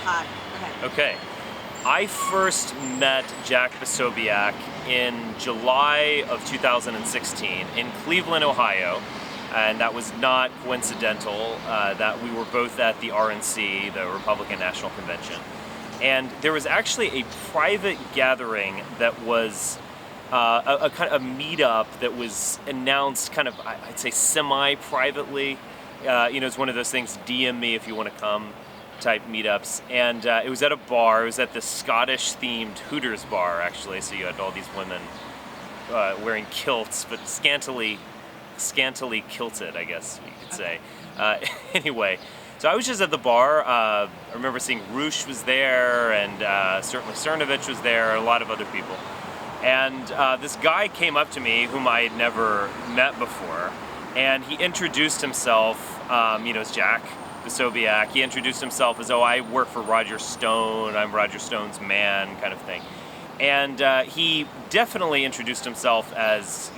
Hi. Okay. I first met Jack Posobiec in July of 2016 in Cleveland, Ohio. And that was not coincidental that we were both at the RNC, the Republican National Convention. And there was actually a private gathering that was a kind of a meetup that was announced kind of, I'd say, semi-privately. It's one of those things, DM me if you want to come type meetups. And it was at a bar. It was at the Scottish-themed Hooters bar, actually. So you had all these women wearing kilts, but scantily kilted, I guess you could say. Anyway, so I was just at the bar. I remember seeing Roosh was there, and certainly Cernovich was there, a lot of other people. And this guy came up to me whom I had never met before, and he introduced himself, as Jack Posobiec. He introduced himself as, I work for Roger Stone, I'm Roger Stone's man, kind of thing. And he definitely introduced himself as,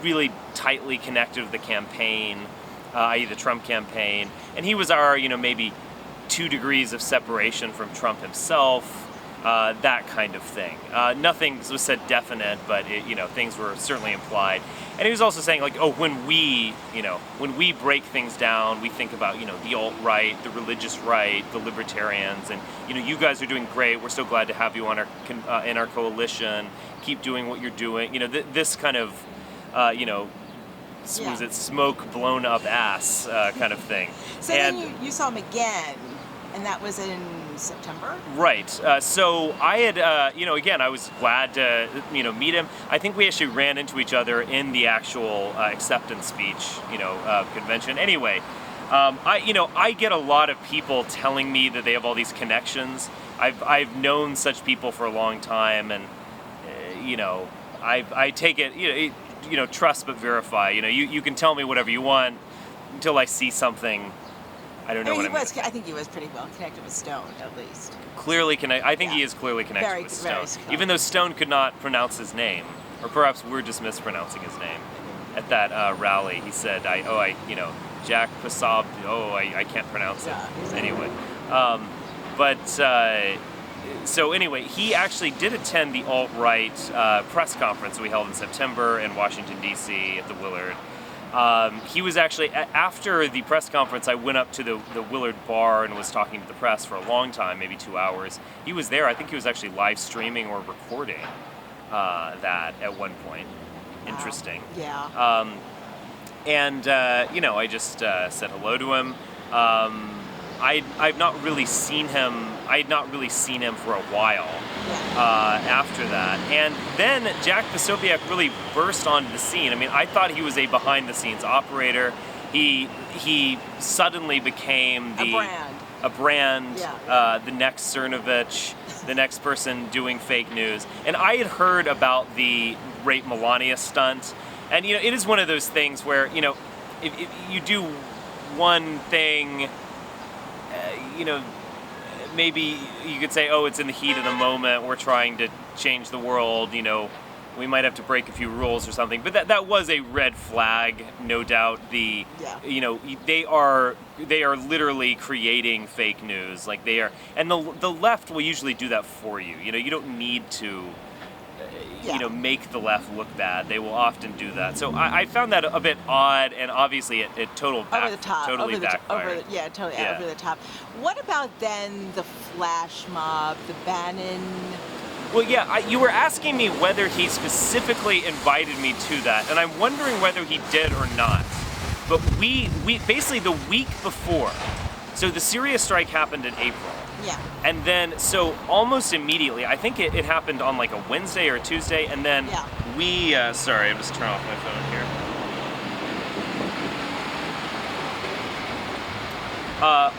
really tightly connected with the campaign, i.e. the Trump campaign. And he was our, maybe 2 degrees of separation from Trump himself, that kind of thing. Nothing was said definite, but things were certainly implied. And he was also saying, when we break things down, we think about, the alt-right, the religious right, the libertarians, and, you guys are doing great. We're so glad to have you on in our coalition. Keep doing what you're doing. This kind of, was it smoke blown up ass kind of thing. So and then you saw him again, and that was in September? Right. So I had, again, I was glad to, meet him. I think we actually ran into each other in the actual acceptance speech, convention. Anyway, I get a lot of people telling me that they have all these connections. I've known such people for a long time, and, I take it, trust but verify. You can tell me whatever you want until I see something. I don't know what I think he was pretty well connected with Stone, at least. Clearly connected. I think he is clearly connected with Stone. Even though Stone could not pronounce his name, or perhaps we're just mispronouncing his name. At that rally, he said, Jack Posobiec, I can't pronounce it. Anyway. So anyway, he actually did attend the alt-right press conference we held in September in Washington, D.C. at the Willard. He was actually, after the press conference, I went up to the Willard bar and was talking to the press for a long time, maybe 2 hours. He was there. I think he was actually live streaming or recording that at one point. Wow. Interesting. Yeah. I just said hello to him. I've not really seen him. I had not really seen him for a while after that. And then Jack Posobiec really burst onto the scene. I mean, I thought he was a behind-the-scenes operator. He suddenly became a brand, the next Cernovich, the next person doing fake news. And I had heard about the Rape Melania stunt. And, it is one of those things where, if you do one thing, maybe you could say, it's in the heat of the moment, we're trying to change the world, we might have to break a few rules or something. But that was a red flag, no doubt. They are literally creating fake news, and the left will usually do that for you. You don't need to make the left look bad. They will often do that. So I found that a bit odd, and obviously it totally backfired. Over the top. What about then the flash mob, the Bannon? Well, you were asking me whether he specifically invited me to that, and I'm wondering whether he did or not. But we basically the week before, so the Syria strike happened in April. Yeah. And then, so almost immediately, I think it happened on a Wednesday or a Tuesday, and then we, sorry, I'm just turning off my phone here.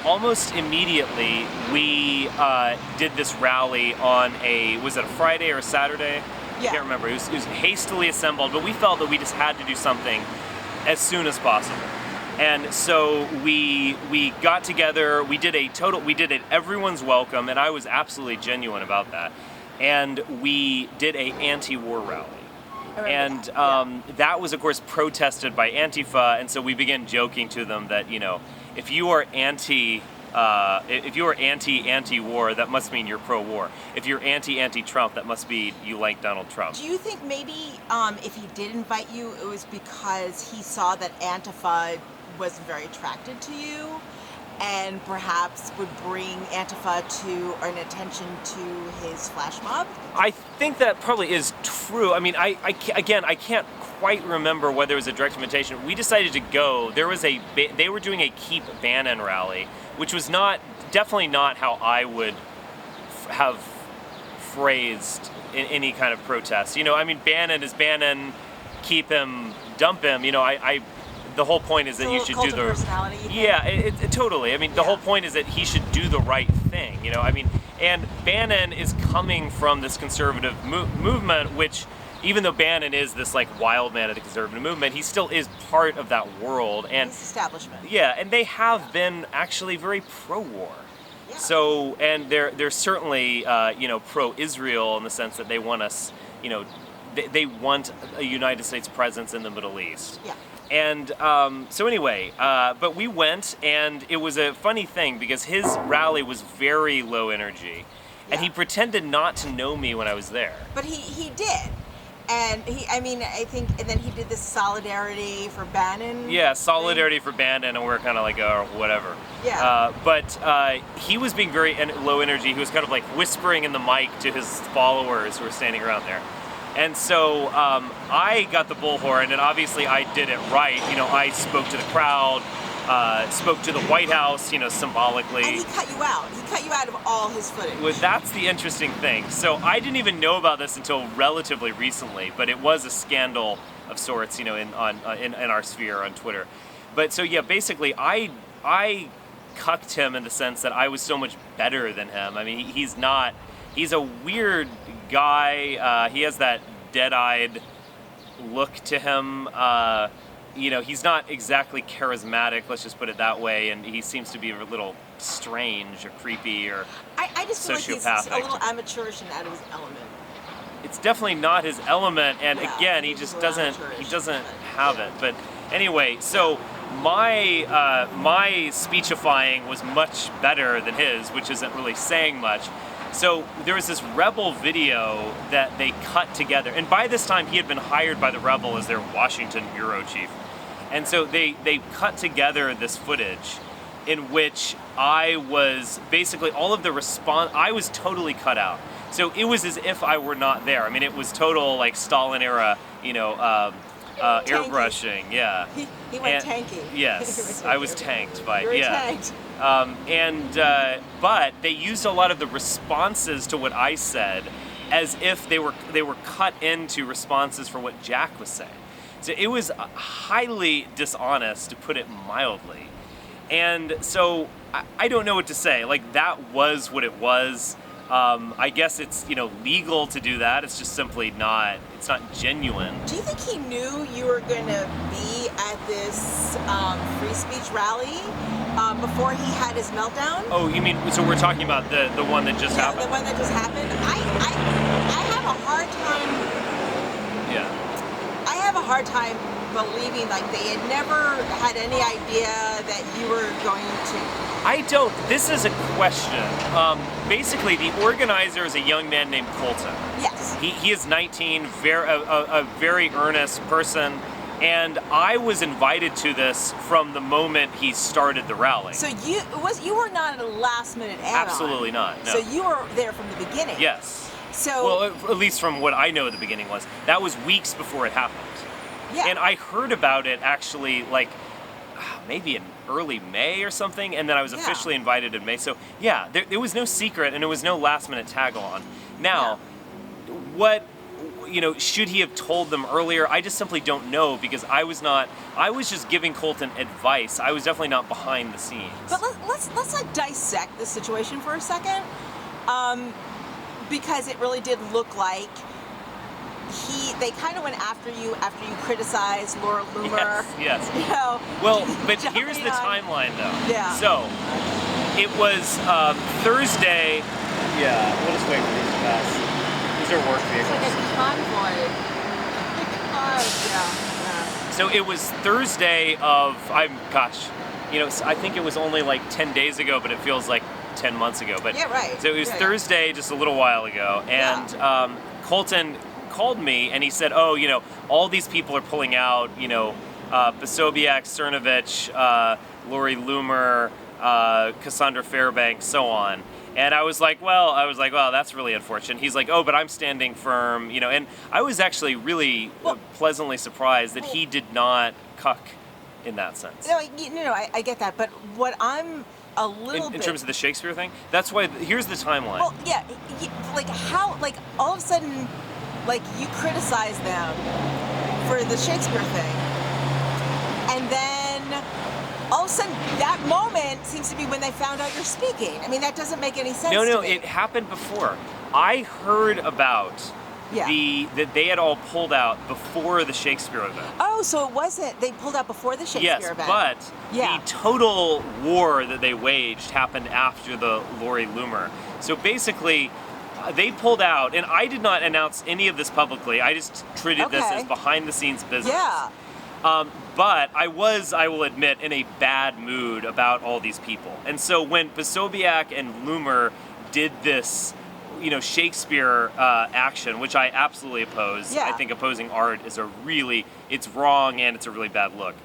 Almost immediately, we did this rally on was it a Friday or a Saturday? Yeah. I can't remember. It was hastily assembled, but we felt that we just had to do something as soon as possible. And so we got together, we did it everyone's welcome, and I was absolutely genuine about that. And we did a anti-war rally. And that was, of course, protested by Antifa, and so we began joking to them that, if you are anti if you are anti-war, that must mean you're pro-war. If you're anti-Trump, that must be you like Donald Trump. Do you think maybe if he did invite you, it was because he saw that Antifa was very attracted to you, and perhaps would bring Antifa to an attention to his flash mob? I think that probably is true. I mean, I can't quite remember whether it was a direct invitation. We decided to go. There was they were doing a Keep Bannon rally, which was definitely not how I would have phrased in any kind of protest. You know, I mean, Bannon is Bannon, keep him, dump him. You know, the whole point is that you should do the personality. Yeah, it totally. I mean, the whole point is that he should do the right thing. You know, I mean, and Bannon is coming from this conservative movement, which, even though Bannon is this like wild man of the conservative movement, he still is part of that world. And His establishment. Yeah, and they have been actually very pro-war. Yeah. So, and they're certainly pro-Israel in the sense that they want us, they want a United States presence in the Middle East. Yeah. And so anyway, but we went, and it was a funny thing because his rally was very low energy, and he pretended not to know me when I was there. But he did. And I think, and then he did this solidarity for Bannon. Yeah, solidarity for Bannon, and we're kind of like, oh, whatever. Yeah. But he was being very low energy. He was kind of like whispering in the mic to his followers who were standing around there. And so I got the bullhorn, and obviously I did it right. You know, I spoke to the crowd, spoke to the White House, symbolically. And he cut you out. He cut you out of all his footage. Well, that's the interesting thing. So I didn't even know about this until relatively recently, but it was a scandal of sorts, in our sphere on Twitter. But so yeah, basically I cucked him in the sense that I was so much better than him. I mean, he's not. He's a weird guy. He has that dead-eyed look to him. He's not exactly charismatic, let's just put it that way, and he seems to be a little strange or creepy or I just feel like he's a little amateurish and out of his element. It's definitely not his element, and Yeah, again, he just doesn't have it. But anyway, so my speechifying was much better than his, which isn't really saying much. So there was this Rebel video that they cut together, and by this time he had been hired by the Rebel as their Washington bureau chief. And so they cut together this footage in which I was basically all of the response, I was totally cut out. So it was as if I were not there. I mean, it was total like Stalin era, airbrushing, yeah. He went tanky. Yes, I was tanked by, You were tanked. But they used a lot of the responses to what I said as if they were cut into responses for what Jack was saying. So it was highly dishonest, to put it mildly. And so I don't know what to say. Like, that was what it was. I guess it's legal to do that. It's just simply not. It's not genuine. Do you think he knew you were going to be at this free speech rally before he had his meltdown? Oh, you mean so we're talking about the one that just happened? The one that just happened. I have a hard time. Yeah. I have a hard time believing like they had never had any idea that you were going to. I don't. This is a question. Basically, the organizer is a young man named Colton. Yes. He is 19, a very earnest person, and I was invited to this from the moment he started the rally. So you were not a last minute add-on. Absolutely not. No. So you were there from the beginning. Yes. So well, at least from what I know, at the beginning was that was weeks before it happened. Yeah. And I heard about it actually like maybe in early May or something, and then I was officially invited in May. So yeah, there was no secret, and there was no last minute tag along. Now, what, should he have told them earlier? I just simply don't know, because I was just giving Colton advice. I was definitely not behind the scenes. But let's like dissect this situation for a second, because it really did look like they kind of went after you criticized Laura Loomer. Yes. Well, but here's the timeline, though. Yeah. So it was Thursday. Yeah, we'll just wait for these to pass. These are work vehicles. It's like a convoy. Oh my God, yeah. So it was Thursday of I think it was only like 10 days ago, but it feels like 10 months ago. But Yeah, right. So it was Yeah, Thursday, just a little while ago, and Colton called me and he said, "Oh, all these people are pulling out. Posobiec, Cernovich, Lori Loomer, Cassandra Fairbanks, so on." And I was like, well, that's really unfortunate. He's like, "Oh, but I'm standing firm, And I was actually really pleasantly surprised that he did not cuck in that sense. No, I get that. But what I'm a little in terms of the Shakespeare thing, that's why. Here's the timeline. Well, yeah, like how, like all of a sudden, like you criticize them for the Shakespeare thing, and then all of a sudden that moment seems to be when they found out you're speaking. I mean, that doesn't make any sense. No, to me. it happened before. I heard about that they had all pulled out before the Shakespeare event. Oh, so it wasn't, they pulled out before the Shakespeare event. Yes, but the total war that they waged happened after the Lori Loomer. So basically, they pulled out, and I did not announce any of this publicly. I just treated this as behind-the-scenes business. Yeah. But I will admit, in a bad mood about all these people. And so when Posobiec and Loomer did this, Shakespeare action, which I absolutely oppose. Yeah. I think opposing art is it's wrong and it's a really bad look.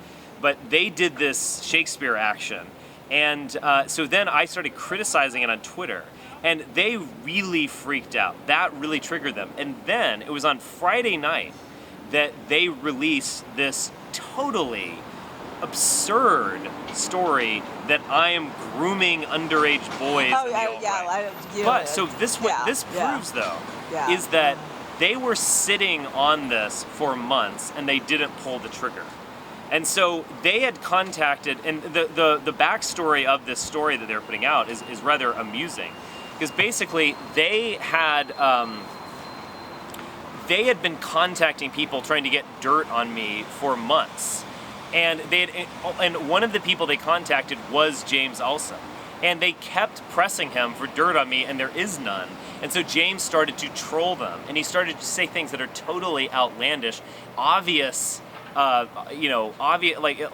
But they did this Shakespeare action. And so then I started criticizing it on Twitter. And they really freaked out. That really triggered them. And then it was on Friday night that they released this totally absurd story that I am grooming underage boys. But so this proves though is that they were sitting on this for months and they didn't pull the trigger. And so they had contacted, and the backstory of this story that they're putting out is rather amusing, because basically they had been contacting people trying to get dirt on me for months. And one of the people they contacted was James Alsop. And they kept pressing him for dirt on me, and there is none. And so James started to troll them, and he started to say things that are totally outlandish, obvious, like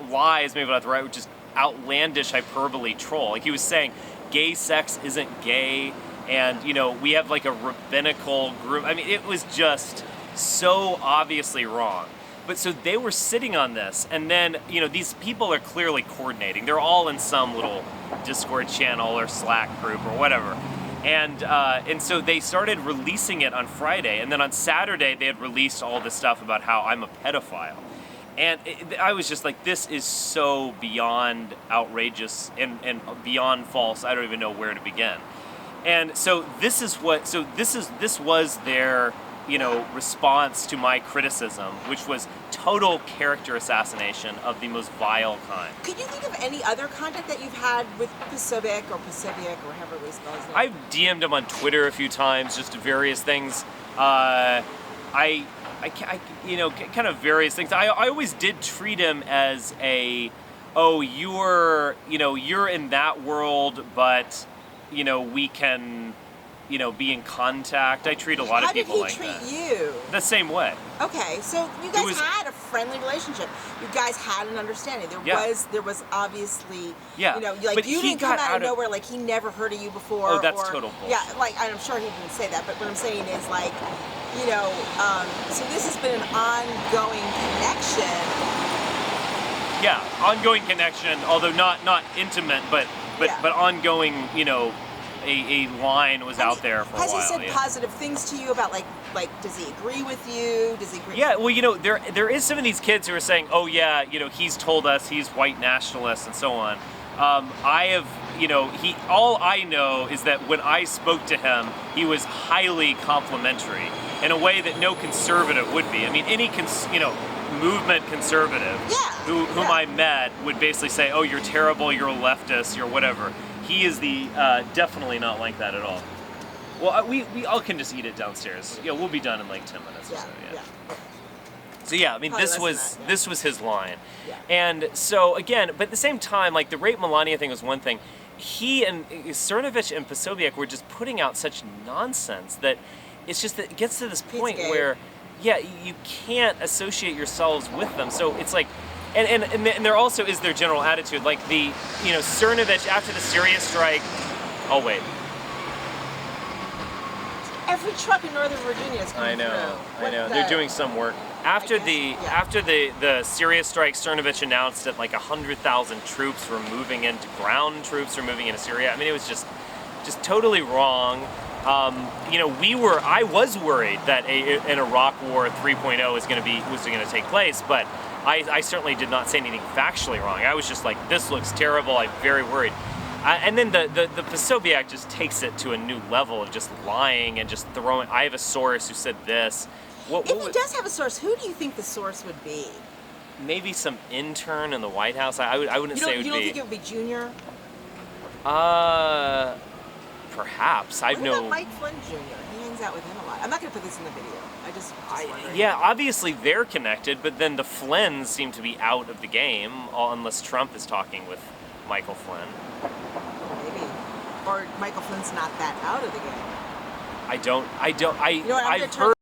lies, maybe not the right, just outlandish hyperbole troll. Like he was saying, gay sex isn't gay, and we have like a rabbinical group. I mean, it was just so obviously wrong. But so they were sitting on this, and then these people are clearly coordinating. They're all in some little Discord channel or Slack group or whatever, and so they started releasing it on Friday, and then on Saturday they had released all this stuff about how I'm a pedophile, and I was just like, this is so beyond outrageous and beyond false. I don't even know where to begin. And so this was their response to my criticism, which was total character assassination of the most vile kind. Could you think of any other contact that you've had with Posobiec or however we spell his name? I've DM'd him on Twitter a few times, just various things. Kind of various things. I always did treat him as you're in that world, but we can be in contact. I treat a lot of people like that. How did he treat you? The same way. Okay, so you guys had a friendly relationship. You guys had an understanding. There was obviously, but you didn't come out of nowhere, like he never heard of you before. Oh, that's total bullshit. Yeah, like I'm sure he didn't say that, but what I'm saying is like, so this has been an ongoing connection. Yeah, ongoing connection, although not intimate, but ongoing, a line was out there for a while. Has he said positive things to you about like does he agree with you? Does he agree? Yeah, well, there is some of these kids who are saying, oh yeah, he's told us he's white nationalist and so on. I have, all I know is that when I spoke to him, he was highly complimentary in a way that no conservative would be. I mean, any movement conservative whom I met would basically say, oh, you're terrible, you're a leftist, you're whatever. He is definitely not like that at all. Well, we all can just eat it downstairs. Yeah, we'll be done in like 10 minutes or so. Yeah. So yeah, I mean, this was his line, and so again, but at the same time, like the rape Melania thing was one thing. He and Cernovich and Posobiec were just putting out such nonsense that it's just that it gets to this point where, you can't associate yourselves with them. So it's like, and there also is their general attitude, like the, Cernovich after the Syria strike. Oh wait, Every truck in Northern Virginia is coming I know. They're doing some work. After the Syria strike, Cernovich announced that like 100,000 troops were moving into ground troops were moving into Syria. I mean, it was just totally wrong. I was worried that an Iraq War 3.0 was going to take place, but I certainly did not say anything factually wrong. I was just like, this looks terrible. I'm very worried. And then the Posobiec just takes it to a new level of just lying and just throwing. I have a source who said this. If he does have a source, who do you think the source would be? Maybe some intern in the White House. I wouldn't say it would be. You don't think it would be Junior? Perhaps. What about Mike Flynn Jr.? He hangs out with him a lot. I'm not going to put this in the video. I just wondering. Yeah, obviously they're connected, but then the Flynns seem to be out of the game, unless Trump is talking with Michael Flynn. Maybe. Or Michael Flynn's not that out of the game. I've heard